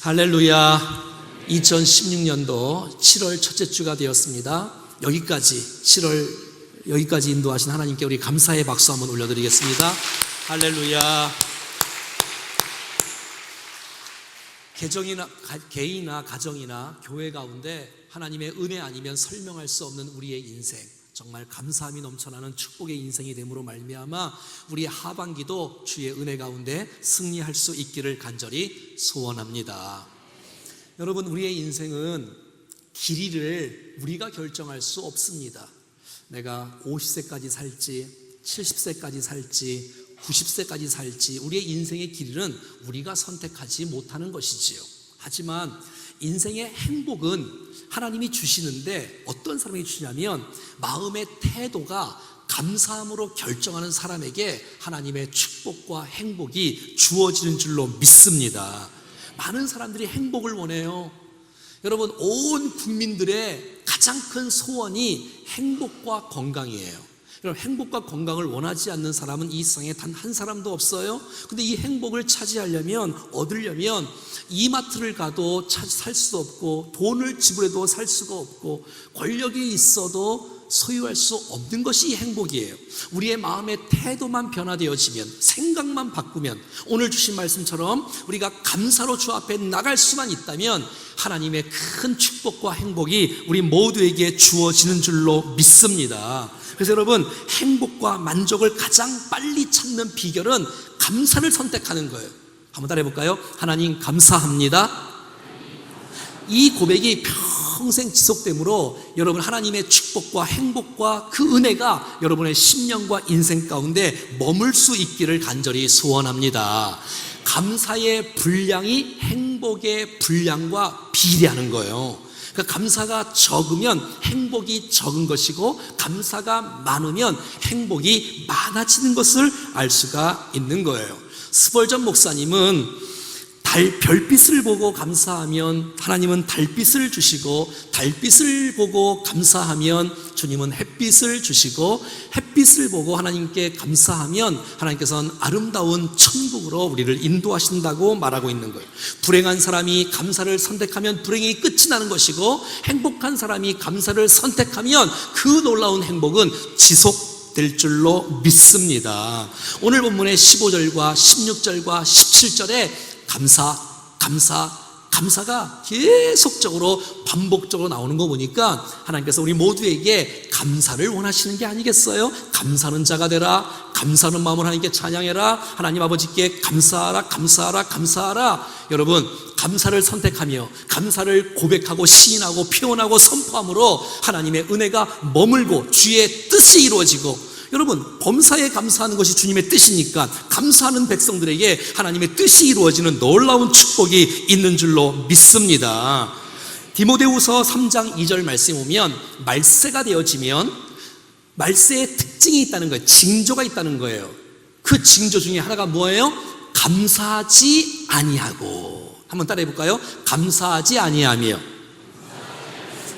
할렐루야. 2016년도 7월 첫째 주가 되었습니다. 여기까지 인도하신 하나님께 우리 감사의 박수 한번 올려드리겠습니다. 할렐루야. 개인이나 가정이나 교회 가운데 하나님의 은혜 아니면 설명할 수 없는 우리의 인생, 정말 감사함이 넘쳐나는 축복의 인생이 됨으로 말미암아 우리 하반기도 주의 은혜 가운데 승리할 수 있기를 간절히 소원합니다. 여러분, 우리의 인생은 길이를 우리가 결정할 수 없습니다. 내가 50세까지 살지 70세까지 살지 90세까지 살지, 우리의 인생의 길이는 우리가 선택하지 못하는 것이지요. 하지만 인생의 행복은 하나님이 주시는데 어떤 사람이 주냐면 마음의 태도가 감사함으로 결정하는 사람에게 하나님의 축복과 행복이 주어지는 줄로 믿습니다. 많은 사람들이 행복을 원해요. 여러분, 온 국민들의 가장 큰 소원이 행복과 건강이에요. 여러분, 행복과 건강을 원하지 않는 사람은 이 세상에 단 한 사람도 없어요. 근데 이 행복을 차지하려면, 얻으려면 이마트를 가도 살 수 없고, 돈을 지불해도 살 수가 없고, 권력이 있어도 소유할 수 없는 것이 행복이에요. 우리의 마음의 태도만 변화되어지면, 생각만 바꾸면, 오늘 주신 말씀처럼 우리가 감사로 주 앞에 나갈 수만 있다면 하나님의 큰 축복과 행복이 우리 모두에게 주어지는 줄로 믿습니다. 그래서 여러분, 행복과 만족을 가장 빨리 찾는 비결은 감사를 선택하는 거예요. 한번 따라해 볼까요? 하나님 감사합니다. 이 고백이 평생 지속되므로 여러분, 하나님의 축복과 행복과 그 은혜가 여러분의 심령과 인생 가운데 머물 수 있기를 간절히 소원합니다. 감사의 분량이 행복의 분량과 비례하는 거예요. 그러니까 감사가 적으면 행복이 적은 것이고, 감사가 많으면 행복이 많아지는 것을 알 수가 있는 거예요. 스펄전 목사님은 별빛을 보고 감사하면 하나님은 달빛을 주시고, 달빛을 보고 감사하면 주님은 햇빛을 주시고, 햇빛을 보고 하나님께 감사하면 하나님께서는 아름다운 천국으로 우리를 인도하신다고 말하고 있는 거예요. 불행한 사람이 감사를 선택하면 불행이 끝이 나는 것이고, 행복한 사람이 감사를 선택하면 그 놀라운 행복은 지속될 줄로 믿습니다. 오늘 본문의 15절과 16절과 17절에 감사가 계속적으로 반복적으로 나오는 거 보니까 하나님께서 우리 모두에게 감사를 원하시는 게 아니겠어요? 감사하는 자가 되라, 감사하는 마음으로 하나님께 찬양해라, 하나님 아버지께 감사하라, 감사하라, 감사하라. 여러분, 감사를 선택하며 감사를 고백하고 시인하고 표현하고 선포함으로 하나님의 은혜가 머물고 주의 뜻이 이루어지고, 여러분, 범사에 감사하는 것이 주님의 뜻이니까 감사하는 백성들에게 하나님의 뜻이 이루어지는 놀라운 축복이 있는 줄로 믿습니다. 디모데후서 3장 2절 말씀에 보면 말세가 되어지면 말세의 특징이 있다는 거예요. 징조가 있다는 거예요. 그 징조 중에 하나가 뭐예요? 감사하지 아니하고. 한번 따라해 볼까요? 감사하지 아니하며.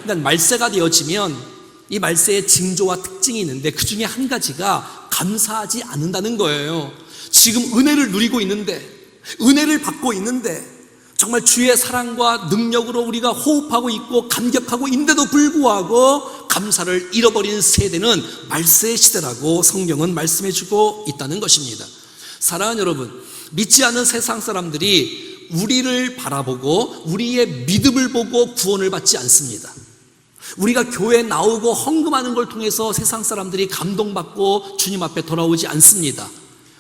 그러니까 말세가 되어지면 이 말세의 징조와 특징이 있는데 그 중에 한 가지가 감사하지 않는다는 거예요. 지금 은혜를 누리고 있는데, 은혜를 받고 있는데, 정말 주의 사랑과 능력으로 우리가 호흡하고 있고 감격하고 있는데도 불구하고 감사를 잃어버린 세대는 말세의 시대라고 성경은 말씀해 주고 있다는 것입니다. 사랑하는 여러분, 믿지 않는 세상 사람들이 우리를 바라보고 우리의 믿음을 보고 구원을 받지 않습니다. 우리가 교회에 나오고 헌금하는 걸 통해서 세상 사람들이 감동받고 주님 앞에 돌아오지 않습니다.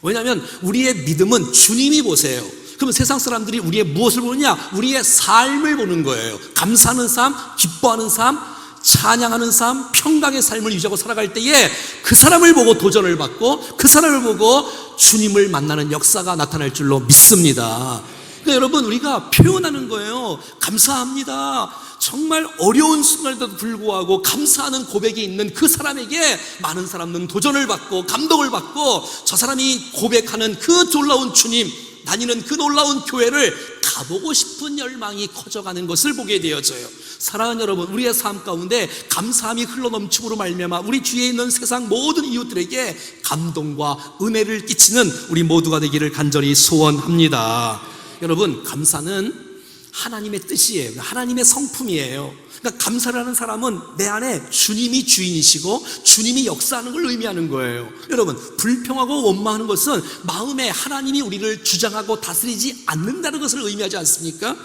왜냐하면 우리의 믿음은 주님이 보세요. 그러면 세상 사람들이 우리의 무엇을 보느냐? 우리의 삶을 보는 거예요. 감사하는 삶, 기뻐하는 삶, 찬양하는 삶, 평강의 삶을 유지하고 살아갈 때에 그 사람을 보고 도전을 받고 그 사람을 보고 주님을 만나는 역사가 나타날 줄로 믿습니다. 그러니까 여러분, 우리가 표현하는 거예요. 감사합니다. 정말 어려운 순간에도 불구하고 감사하는 고백이 있는 그 사람에게 많은 사람은 도전을 받고 감동을 받고, 저 사람이 고백하는 그 놀라운 주님, 다니는 그 놀라운 교회를 가보고 싶은 열망이 커져가는 것을 보게 되어져요. 사랑하는 여러분, 우리의 삶 가운데 감사함이 흘러넘침으로 말미암아 우리 주위에 있는 세상 모든 이웃들에게 감동과 은혜를 끼치는 우리 모두가 되기를 간절히 소원합니다. 여러분, 감사는 하나님의 뜻이에요. 하나님의 성품이에요. 그러니까 감사를 하는 사람은 내 안에 주님이 주인이시고 주님이 역사하는 걸 의미하는 거예요. 여러분, 불평하고 원망하는 것은 마음에 하나님이 우리를 주장하고 다스리지 않는다는 것을 의미하지 않습니까?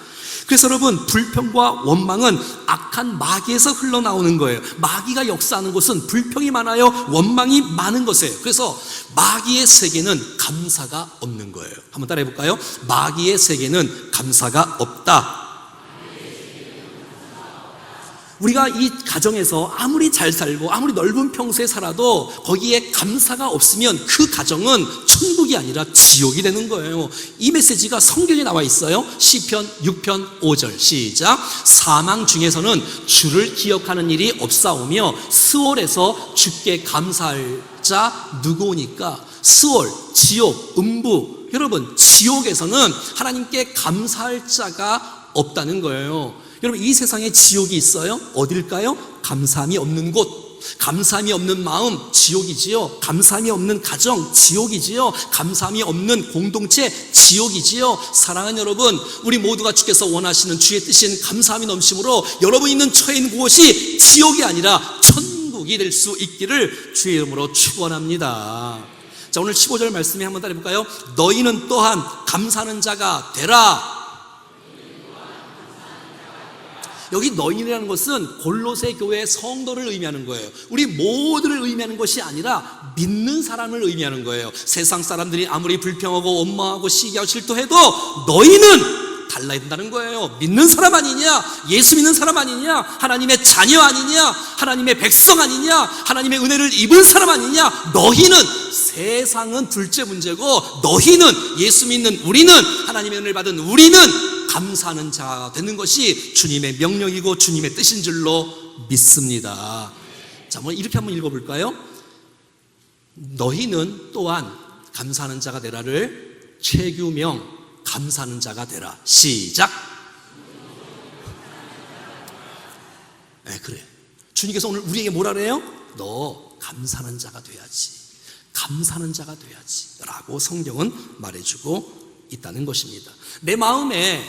그래서 여러분, 불평과 원망은 악한 마귀에서 흘러나오는 거예요. 마귀가 역사하는 곳은 불평이 많아요, 원망이 많은 것이에요. 그래서 마귀의 세계는 감사가 없는 거예요. 한번 따라해 볼까요? 마귀의 세계는 감사가 없다. 우리가 이 가정에서 아무리 잘 살고 아무리 넓은 평소에 살아도 거기에 감사가 없으면 그 가정은 천국이 아니라 지옥이 되는 거예요. 이 메시지가 성경에 나와 있어요. 시편 6편 5절 시작. 사망 중에서는 주를 기억하는 일이 없사오며 스올에서 주께 감사할 자 누구오니까. 스올, 지옥, 음부. 여러분, 지옥에서는 하나님께 감사할 자가 없다는 거예요. 여러분, 이 세상에 지옥이 있어요? 어딜까요? 감사함이 없는 곳, 감사함이 없는 마음, 지옥이지요. 감사함이 없는 가정, 지옥이지요. 감사함이 없는 공동체, 지옥이지요. 사랑하는 여러분, 우리 모두가 주께서 원하시는 주의 뜻인 감사함이 넘심으로 여러분 있는 처해 있는 곳이 지옥이 아니라 천국이 될 수 있기를 주의 이름으로 축원합니다. 자, 오늘 15절 말씀에 한번 따라해볼까요? 너희는 또한 감사하는 자가 되라. 여기 너희라는 것은 골로새 교회의 성도를 의미하는 거예요. 우리 모두를 의미하는 것이 아니라 믿는 사람을 의미하는 거예요. 세상 사람들이 아무리 불평하고 원망하고 시기하고 질투해도 너희는 달라야 된다는 거예요. 믿는 사람 아니냐? 예수 믿는 사람 아니냐? 하나님의 자녀 아니냐? 하나님의 백성 아니냐? 하나님의 은혜를 입은 사람 아니냐? 너희는, 세상은 둘째 문제고 너희는, 예수 믿는 우리는, 하나님의 은혜를 받은 우리는 감사하는 자가 되는 것이 주님의 명령이고 주님의 뜻인 줄로 믿습니다. 자, 이렇게 한번 읽어볼까요? 너희는 또한 감사하는 자가 되라를 최규명 감사하는 자가 되라. 시작. 네, 그래. 주님께서 오늘 우리에게 뭐라 그래요? 너 감사하는 자가 돼야지. 감사하는 자가 돼야지 라고 성경은 말해주고 있다는 것입니다. 내 마음에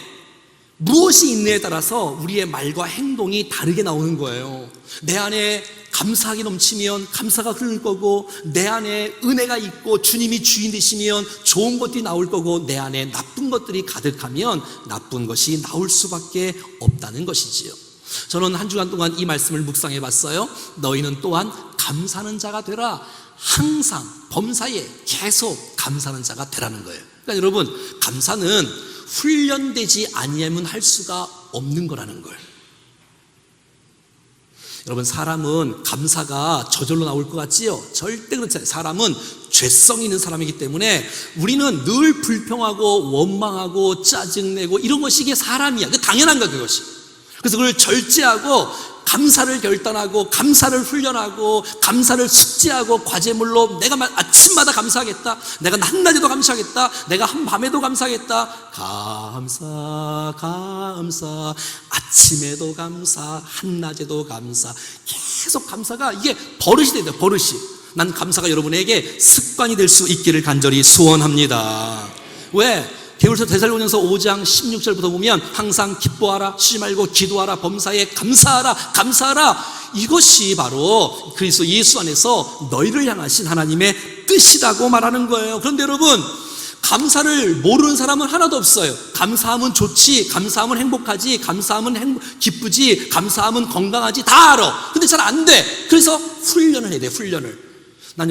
무엇이 있느냐에 따라서 우리의 말과 행동이 다르게 나오는 거예요. 내 안에 감사하게 넘치면 감사가 흐를 거고, 내 안에 은혜가 있고 주님이 주인 되시면 좋은 것들이 나올 거고, 내 안에 나쁜 것들이 가득하면 나쁜 것이 나올 수밖에 없다는 것이지요. 저는 한 주간 동안 이 말씀을 묵상해 봤어요. 너희는 또한 감사하는 자가 되라. 항상 범사에 계속 감사하는 자가 되라는 거예요. 그러니까 여러분, 감사는 훈련되지 아니하면 할 수가 없는 거라는 거예요. 여러분, 사람은 감사가 저절로 나올 것 같지요? 절대 그렇지 않아요. 사람은 죄성이 있는 사람이기 때문에 우리는 늘 불평하고 원망하고 짜증내고 이런 것이 이게 사람이야. 당연한 거야, 그것이. 그래서 그걸 절제하고 감사를 결단하고 감사를 훈련하고 감사를 숙지하고 과제물로 내가 아침마다 감사하겠다, 내가 한낮에도 감사하겠다, 내가 한밤에도 감사하겠다. 감사 감사, 아침에도 감사, 한낮에도 감사, 계속 감사가 이게 버릇이 돼야 돼요. 버릇이. 난 감사가 여러분에게 습관이 될 수 있기를 간절히 소원합니다. 왜? 게울서 데살로니가서 5장 16절부터 보면 항상 기뻐하라, 쉬지 말고 기도하라, 범사에 감사하라, 감사하라. 이것이 바로 그리스도 예수 안에서 너희를 향하신 하나님의 뜻이라고 말하는 거예요. 그런데 여러분, 감사를 모르는 사람은 하나도 없어요. 감사하면 좋지, 감사하면 행복하지, 감사하면 기쁘지, 감사하면 건강하지, 다 알아. 근데 잘 안 돼. 그래서 훈련을 해야 돼, 훈련을. 난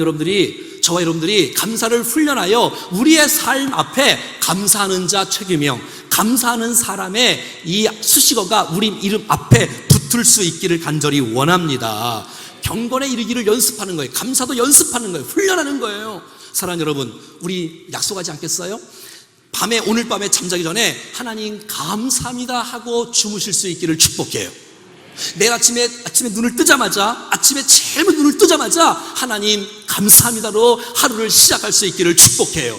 저와 여러분들이 감사를 훈련하여 우리의 삶 앞에 감사하는 자 최규명, 감사하는 사람의 이 수식어가 우리 이름 앞에 붙을 수 있기를 간절히 원합니다. 경건에 이르기를 연습하는 거예요. 감사도 연습하는 거예요. 훈련하는 거예요. 사랑하는 여러분, 우리 약속하지 않겠어요? 오늘 밤에 잠자기 전에 하나님 감사합니다 하고 주무실 수 있기를 축복해요. 내일 아침에 눈을 뜨자마자, 아침에 제일 먼저 눈을 뜨자마자 하나님 감사합니다로 하루를 시작할 수 있기를 축복해요.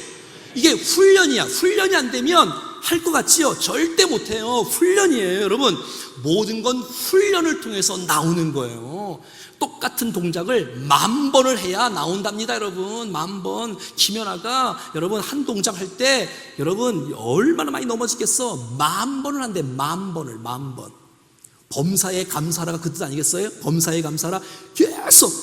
이게 훈련이야. 훈련이 안 되면 할 것 같지요? 절대 못해요. 훈련이에요. 여러분, 모든 건 훈련을 통해서 나오는 거예요. 똑같은 동작을 10,000번을 해야 나온답니다, 여러분. 10,000번. 김연아가 여러분 한 동작 할 때 여러분 얼마나 많이 넘어지겠어? 10,000번을 한대. 10,000번을. 10,000번. 범사에 감사하라가 그 뜻 아니겠어요? 범사에 감사하라. 계속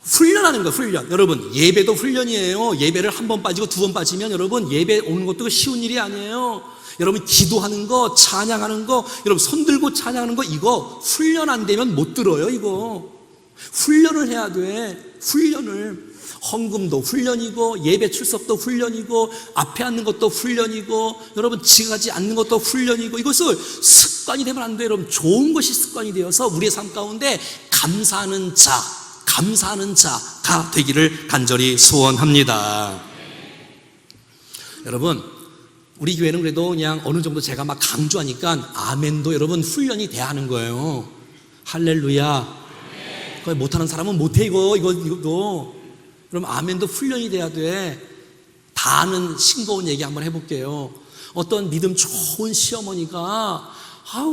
훈련하는 거예요. 훈련. 여러분 예배도 훈련이에요. 예배를 1번 빠지고 2번 빠지면 여러분 예배 오는 것도 쉬운 일이 아니에요. 여러분 기도하는 거, 찬양하는 거, 여러분 손 들고 찬양하는 거, 이거 훈련 안 되면 못 들어요. 이거 훈련을 해야 돼. 훈련을. 헌금도 훈련이고, 예배 출석도 훈련이고, 앞에 앉는 것도 훈련이고, 여러분 지각하지 않는 것도 훈련이고, 이것을 습관이 되면 안 돼요. 여러분 좋은 것이 습관이 되어서 우리의 삶 가운데 감사하는 자가 되기를 간절히 소원합니다. 여러분 우리 교회는 그래도 그냥 어느 정도 제가 막 강조하니까 아멘도 여러분 훈련이 돼야 하는 거예요. 할렐루야. 그걸 못하는 사람은 못해. 이거도 그럼 아멘도 훈련이 돼야 돼. 다 아는 싱거운 얘기 한번 해볼게요. 어떤 믿음 좋은 시어머니가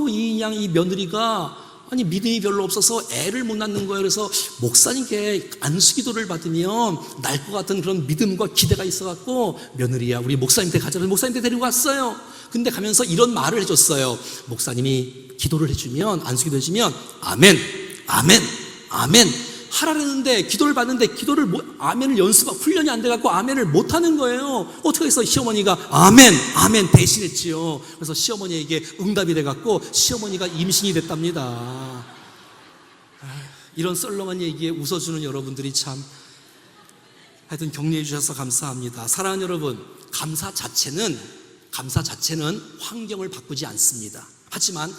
이 며느리가 믿음이 별로 없어서 애를 못 낳는 거예요. 그래서 목사님께 안수기도를 받으면 날 것 같은 그런 믿음과 기대가 있어갖고, 며느리야 우리 목사님한테 가자. 목사님한테 데리고 갔어요. 근데 가면서 이런 말을 해줬어요. 목사님이 기도를 해주면, 안수기도 해주면 아멘 하라 그랬는데, 기도를 받는데 아멘을 훈련이 안 돼갖고 아멘을 못하는 거예요. 어떻게 해서 시어머니가 아멘 대신했지요. 그래서 시어머니에게 응답이 돼갖고 시어머니가 임신이 됐답니다. 이런 썰렁한 얘기에 웃어주는 여러분들이 참 하여튼 격려해 주셔서 감사합니다. 사랑하는 여러분, 감사 자체는 환경을 바꾸지 않습니다. 하지만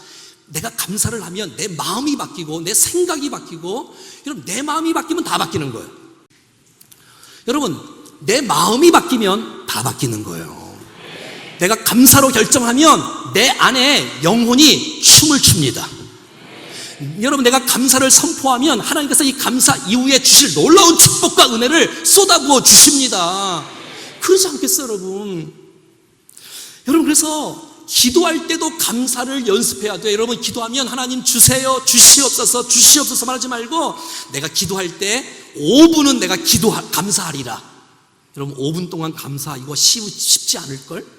내가 감사를 하면 내 마음이 바뀌고 내 생각이 바뀌고, 여러분 내 마음이 바뀌면 다 바뀌는 거예요. 여러분 내 마음이 바뀌면 다 바뀌는 거예요. 내가 감사로 결정하면 내 안에 영혼이 춤을 춥니다. 여러분 내가 감사를 선포하면 하나님께서 이 감사 이후에 주실 놀라운 축복과 은혜를 쏟아부어 주십니다. 그러지 않겠어요, 여러분? 여러분 그래서 기도할 때도 감사를 연습해야 돼요. 여러분 기도하면 하나님 주세요, 주시옵소서 말하지 말고, 내가 기도할 때 5분은 내가 감사하리라. 여러분 5분 동안 감사, 이거 쉽지 않을걸?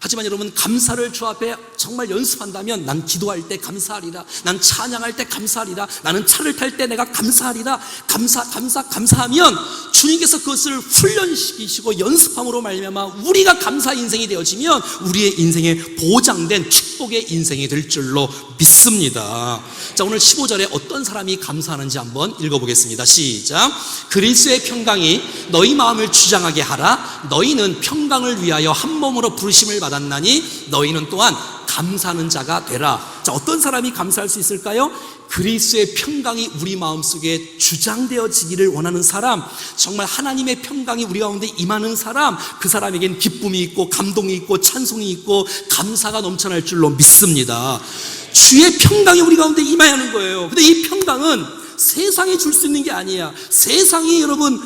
하지만 여러분 감사를 주 앞에 정말 연습한다면, 난 기도할 때 감사하리라, 난 찬양할 때 감사하리라, 나는 차를 탈 때 내가 감사하리라, 감사하면 주님께서 그것을 훈련시키시고 연습함으로 말미암아 우리가 감사 인생이 되어지면 우리의 인생에 보장된 축복의 인생이 될 줄로 믿습니다. 자, 오늘 15절에 어떤 사람이 감사하는지 한번 읽어보겠습니다. 시작. 그리스도의 평강이 너희 마음을 주장하게 하라. 너희는 평강을 위하여 한 몸으로 부르심을 받았나니 너희는 또한 감사하는 자가 되라. 자, 어떤 사람이 감사할 수 있을까요? 그리스도의 평강이 우리 마음속에 주장되어지기를 원하는 사람, 정말 하나님의 평강이 우리 가운데 임하는 사람, 그 사람에겐 기쁨이 있고 감동이 있고 찬송이 있고 감사가 넘쳐날 줄로 믿습니다. 주의 평강이 우리 가운데 임해야 하는 거예요. 근데 이 평강은 세상이 줄 수 있는 게 아니야. 세상이 여러분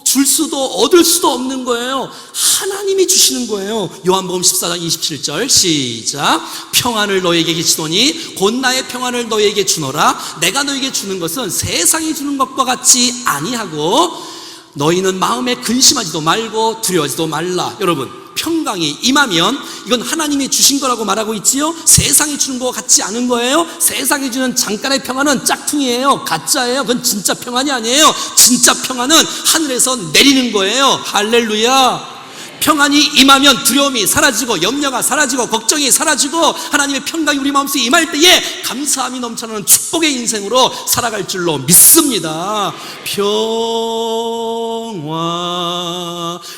줄 수도 얻을 수도 없는 거예요. 하나님이 주시는 거예요. 요한복음 14장 27절 시작. 평안을 너에게 주노니 곧 나의 평안을 너에게 주노라. 내가 너에게 주는 것은 세상이 주는 것과 같지 아니하고 너희는 마음에 근심하지도 말고 두려워하지도 말라. 여러분 평강이 임하면 이건 하나님이 주신 거라고 말하고 있지요. 세상이 주는 것 같지 않은 거예요. 세상이 주는 잠깐의 평안은 짝퉁이에요. 가짜예요. 그건 진짜 평안이 아니에요. 진짜 평안은 하늘에서 내리는 거예요. 할렐루야. 평안이 임하면 두려움이 사라지고 염려가 사라지고 걱정이 사라지고 하나님의 평강이 우리 마음속에 임할 때에 감사함이 넘쳐나는 축복의 인생으로 살아갈 줄로 믿습니다.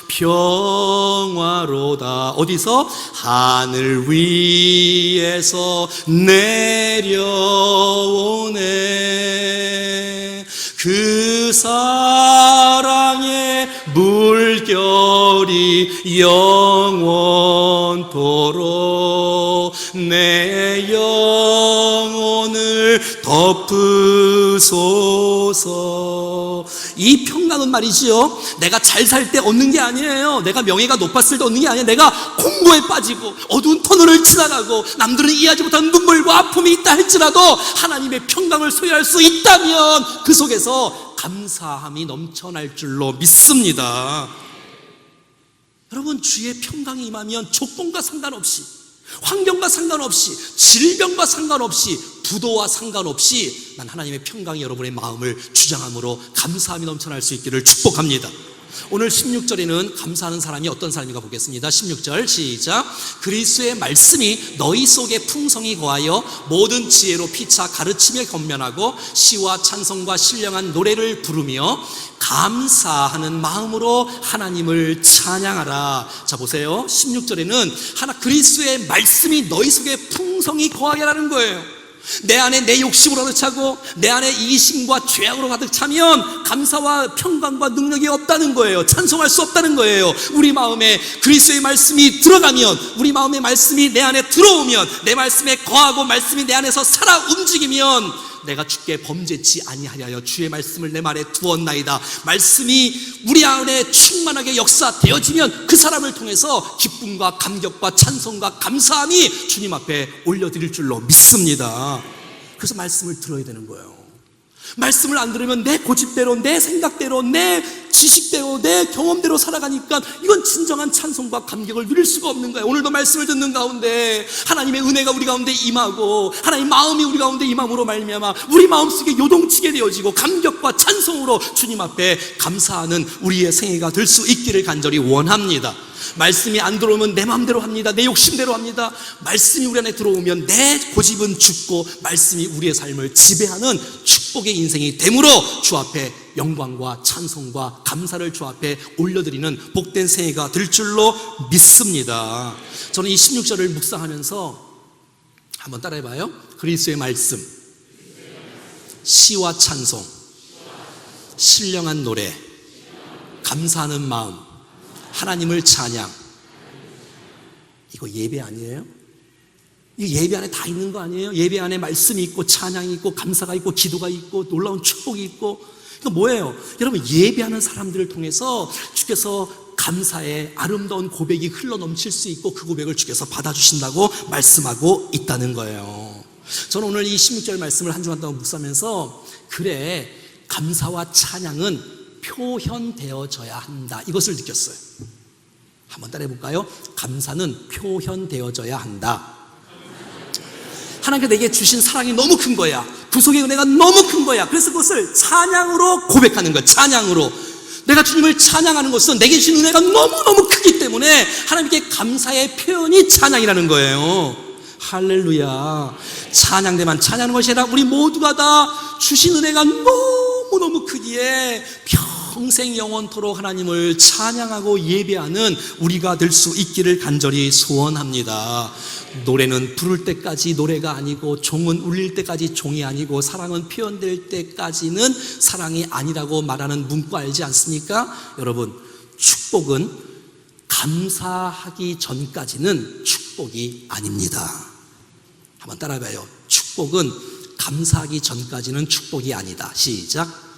평화로다. 어디서? 하늘 위에서 내려오네. 그 사랑의 물결이 영원토록 내 영혼을 덮으소서. 이 평강은 말이지요, 내가 잘 살 때 얻는 게 아니에요. 내가 명예가 높았을 때 얻는 게 아니에요. 내가 공고에 빠지고 어두운 터널을 지나가고 남들은 이해하지 못한 눈물과 아픔이 있다 할지라도 하나님의 평강을 소유할 수 있다면 그 속에서 감사함이 넘쳐날 줄로 믿습니다. 여러분, 주의 평강이 임하면 조건과 상관없이, 환경과 상관없이, 질병과 상관없이, 부도와 상관없이 난 하나님의 평강이 여러분의 마음을 주장함으로 감사함이 넘쳐날 수 있기를 축복합니다. 오늘 16절에는 감사하는 사람이 어떤 사람인가 보겠습니다. 16절 시작. 그리스도의 말씀이 너희 속에 풍성히 거하여 모든 지혜로 피차 가르침에 건면하고 시와 찬송과 신령한 노래를 부르며 감사하는 마음으로 하나님을 찬양하라. 자, 보세요. 16절에는 그리스도의 말씀이 너희 속에 풍성히 거하게 하라는 거예요. 내 안에 내 욕심으로 가득 차고 내 안에 이기심과 죄악으로 가득 차면 감사와 평강과 능력이 없다는 거예요. 찬송할 수 없다는 거예요. 우리 마음에 그리스도의 말씀이 들어가면, 우리 마음의 말씀이 내 안에 들어오면, 내 말씀에 거하고 말씀이 내 안에서 살아 움직이면 내가 주께 범죄치 아니하려 주의 말씀을 내 말에 두었나이다. 말씀이 우리 안에 충만하게 역사되어지면 그 사람을 통해서 기쁨과 감격과 찬송과 감사함이 주님 앞에 올려드릴 줄로 믿습니다. 그래서 말씀을 들어야 되는 거예요. 말씀을 안 들으면 내 고집대로, 내 생각대로, 내 지식대로, 내 경험대로 살아가니까 이건 진정한 찬송과 감격을 누릴 수가 없는 거예요. 오늘도 말씀을 듣는 가운데 하나님의 은혜가 우리 가운데 임하고 하나님의 마음이 우리 가운데 임함으로 말미암아 우리 마음속에 요동치게 되어지고 감격과 찬송으로 주님 앞에 감사하는 우리의 생애가 될 수 있기를 간절히 원합니다. 말씀이 안 들어오면 내 마음대로 합니다. 내 욕심대로 합니다. 말씀이 우리 안에 들어오면 내 고집은 죽고 말씀이 우리의 삶을 지배하는 축복의 인생이 되므로 주 앞에 영광과 찬송과 감사를 주 앞에 올려드리는 복된 생애가 될 줄로 믿습니다. 저는 이 16절을 묵상하면서 한번 따라해봐요. 그리스도의 말씀, 시와 찬송, 신령한 노래, 감사하는 마음, 하나님을 찬양. 이거 예배 아니에요? 이 예배 안에 다 있는 거 아니에요? 예배 안에 말씀이 있고 찬양이 있고 감사가 있고 기도가 있고 놀라운 축복이 있고. 이거 뭐예요? 여러분, 예배하는 사람들을 통해서 주께서 감사의 아름다운 고백이 흘러 넘칠 수 있고 그 고백을 주께서 받아주신다고 말씀하고 있다는 거예요. 저는 오늘 이 16절 말씀을 한 주간 동안 묵상하면서 그래, 감사와 찬양은 표현되어져야 한다, 이것을 느꼈어요. 한번 따라해볼까요? 감사는 표현되어져야 한다. 하나님께서 내게 주신 사랑이 너무 큰 거야. 구속의 은혜가 너무 큰 거야. 그래서 그것을 찬양으로 고백하는 거야. 찬양으로. 내가 주님을 찬양하는 것은 내게 주신 은혜가 너무너무 크기 때문에 하나님께 감사의 표현이 찬양이라는 거예요. 할렐루야. 찬양대만 찬양하는 것이 아니라 우리 모두가 다 주신 은혜가 너무너무 크기에 평생 영원토록 하나님을 찬양하고 예배하는 우리가 될 수 있기를 간절히 소원합니다. 노래는 부를 때까지 노래가 아니고 종은 울릴 때까지 종이 아니고 사랑은 표현될 때까지는 사랑이 아니라고 말하는 문구 알지 않습니까? 여러분, 축복은 감사하기 전까지는 축복이 아닙니다. 한번 따라해봐요. 축복은 감사하기 전까지는 축복이 아니다. 시작.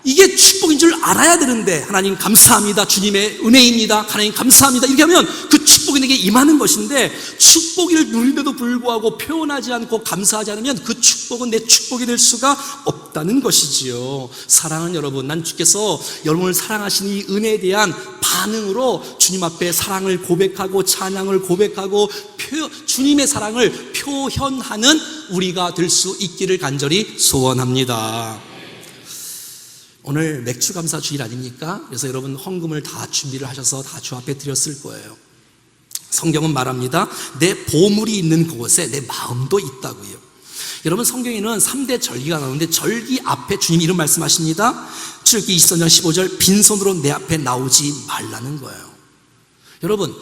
이게 축복인 줄 알아야 되는데, 하나님 감사합니다, 주님의 은혜입니다, 하나님 감사합니다, 이렇게 하면 그 축복이 내게 임하는 것인데, 축복을 누리는데도 불구하고 표현하지 않고 감사하지 않으면 그 축복은 내 축복이 될 수가 없다는 것이지요. 사랑하는 여러분, 난 주께서 여러분을 사랑하신 이 은혜에 대한 반응으로 주님 앞에 사랑을 고백하고 찬양을 고백하고 주님의 사랑을 표현하는 우리가 될 수 있기를 간절히 소원합니다. 오늘 맥주감사 주일 아닙니까? 그래서 여러분 헌금을 다 준비를 하셔서 다 주 앞에 드렸을 거예요. 성경은 말합니다. 내 보물이 있는 그곳에 내 마음도 있다고요. 여러분, 성경에는 3대 절기가 나오는데 절기 앞에 주님 이런 말씀하십니다. 출애굽기 24장 15절, 빈손으로 내 앞에 나오지 말라는 거예요. 여러분,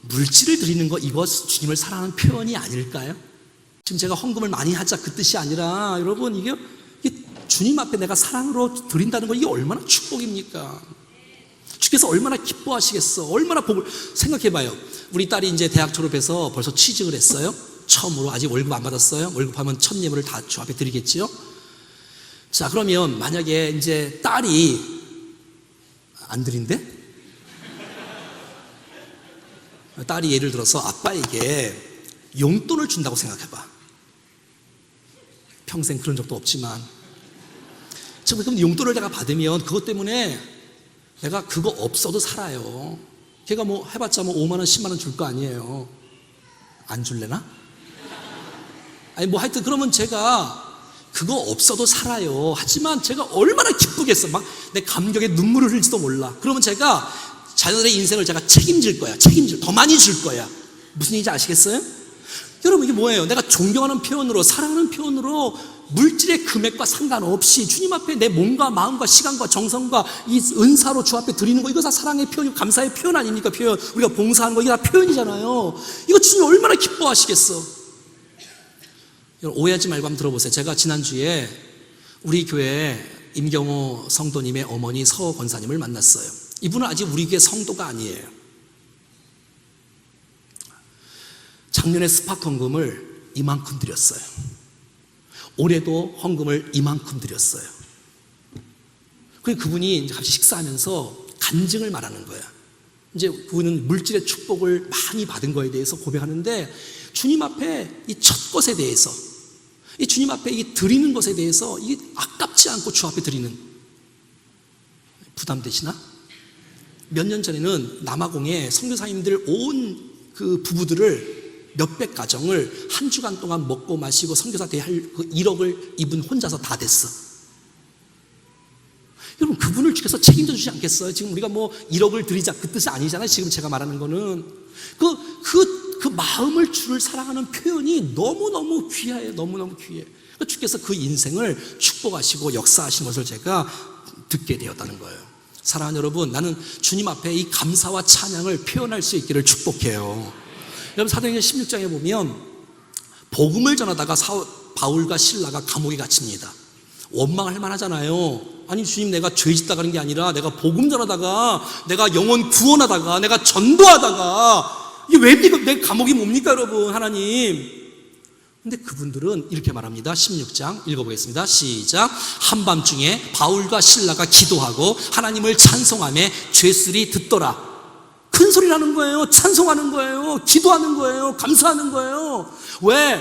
물질을 드리는 거, 이거 주님을 사랑하는 표현이 아닐까요? 지금 제가 헌금을 많이 하자 그 뜻이 아니라, 여러분, 이게 주님 앞에 내가 사랑으로 드린다는 거, 이게 얼마나 축복입니까? 주께서 얼마나 기뻐하시겠어? 얼마나 복을 생각해봐요. 우리 딸이 이제 대학 졸업해서 벌써 취직을 했어요. 처음으로 아직 월급 안 받았어요? 월급하면 첫 예물을 다 주 앞에 드리겠지요? 자, 그러면 만약에 이제 딸이 안 드린대? 딸이 예를 들어서 아빠에게 용돈을 준다고 생각해봐. 평생 그런 적도 없지만. 그럼 용돈을 내가 받으면 그것 때문에 내가 그거 없어도 살아요. 걔가 뭐 해봤자 뭐 5만 원, 10만 원 줄 거 아니에요. 안 줄래나? 아니 뭐 하여튼 그러면 제가 그거 없어도 살아요. 하지만 제가 얼마나 기쁘겠어. 막 내 감격에 눈물을 흘릴지도 몰라. 그러면 제가 자녀들의 인생을 제가 책임질 거야. 더 많이 줄 거야. 무슨 얘기인지 아시겠어요? 여러분 이게 뭐예요? 내가 존경하는 표현으로, 사랑하는 표현으로 물질의 금액과 상관없이 주님 앞에 내 몸과 마음과 시간과 정성과 이 은사로 주 앞에 드리는 거, 이거 다 사랑의 표현, 감사의 표현 아닙니까? 표현. 우리가 봉사하는 거 이게 다 표현이잖아요. 이거 주님 얼마나 기뻐하시겠어. 여러분 오해하지 말고 한번 들어보세요. 제가 지난주에 우리 교회 임경호 성도님의 어머니 서 권사님을 만났어요. 이분은 아직 우리 교회 성도가 아니에요. 작년에 스팟 헌금을 이만큼 드렸어요. 올해도 헌금을 이만큼 드렸어요. 그리고 그분이 이제 같이 식사하면서 간증을 말하는 거야. 이제 그분은 물질의 축복을 많이 받은 거에 대해서 고백하는데, 주님 앞에 이 첫 것에 대해서, 이 주님 앞에 이 드리는 것에 대해서 이 아깝지 않고 주 앞에 드리는, 부담되시나? 몇 년 전에는 남아공에 선교사님들 온 그 부부들을 몇백 가정을 한 주간 동안 먹고 마시고 선교사 대할 그 1억을 이분 혼자서 다 댔어. 여러분 그분을 주께서 책임져 주지 않겠어요? 지금 우리가 뭐 1억을 드리자 그 뜻이 아니잖아요. 지금 제가 말하는 거는 그 마음을 주를 사랑하는 표현이 너무너무 귀해요. 너무너무 귀해. 주께서 그 인생을 축복하시고 역사하신 것을 제가 듣게 되었다는 거예요. 사랑하는 여러분, 나는 주님 앞에 이 감사와 찬양을 표현할 수 있기를 축복해요. 여러분 사도행전 16장에 보면 복음을 전하다가 바울과 실라가 감옥에 갇힙니다. 원망할 만하잖아요. 아니 주님, 내가 죄 짓다 가는 게 아니라 내가 복음 전하다가, 내가 영혼 구원하다가, 내가 전도하다가, 이게 왜 내 감옥이 뭡니까 여러분, 하나님. 근데 그분들은 이렇게 말합니다. 16장 읽어보겠습니다. 시작. 한밤중에 바울과 실라가 기도하고 하나님을 찬송하며 죄수들이 듣더라. 큰 소리라는 거예요. 찬송하는 거예요. 기도하는 거예요. 감사하는 거예요. 왜?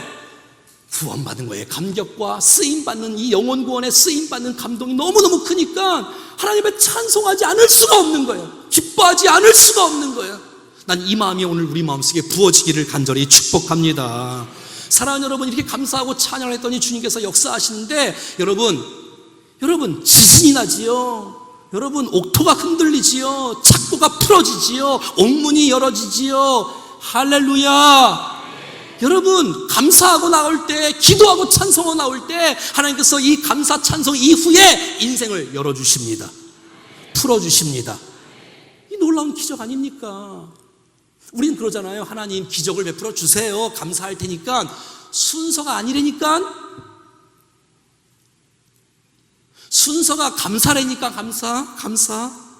구원받은 거예요. 감격과 쓰임받는, 이 영혼 구원에 쓰임받는 감동이 너무너무 크니까 하나님을 찬송하지 않을 수가 없는 거예요. 기뻐하지 않을 수가 없는 거예요. 난 이 마음이 오늘 우리 마음속에 부어지기를 간절히 축복합니다. 사랑하는 여러분, 이렇게 감사하고 찬양을 했더니 주님께서 역사하시는데, 여러분 지진이 나지요. 여러분 옥토가 흔들리지요. 착고가 풀어지지요. 옥문이 열어지지요. 할렐루야. 여러분 감사하고 나올 때, 기도하고 찬송하고 나올 때 하나님께서 이 감사 찬송 이후에 인생을 열어주십니다. 풀어주십니다. 이 놀라운 기적 아닙니까? 우리는 그러잖아요. 하나님 기적을 베풀어 주세요. 감사할 테니까. 순서가 아니라니까. 순서가 감사라니까. 감사.